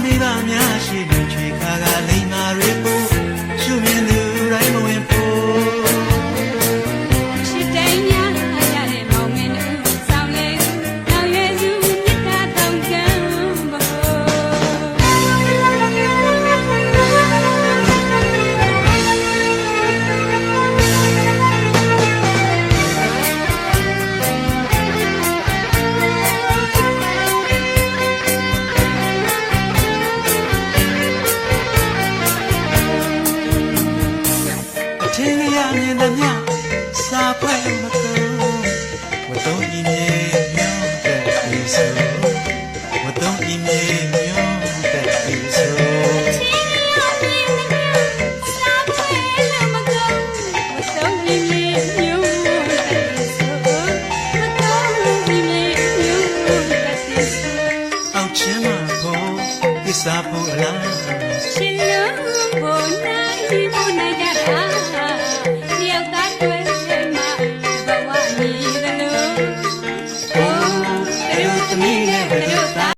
နေပါများရှိနေချွေခါကလိမ္မာတွေပို့ရှုမြင်သူတိုင်းမဝင်ဖို့ချစ်တိုင်းများရတဲ့မောင်မင်းတို့ဆောင်းလေနောင်ရွယ်စုမြတ်တာတောင်းကံဖို့အထင်ရမြင်သမျှစာဖွဲ့မကုန်ဝတ်သုံးဤမြေညောင်းတဲ့ဒီဆိုဝတ်သုံးဤမြေညောင်းတဲ့ဒီဆိုအောက်ချင်းမှာဖို့ကိစ္စဖို့လားရှင်လုံးဖို့နာ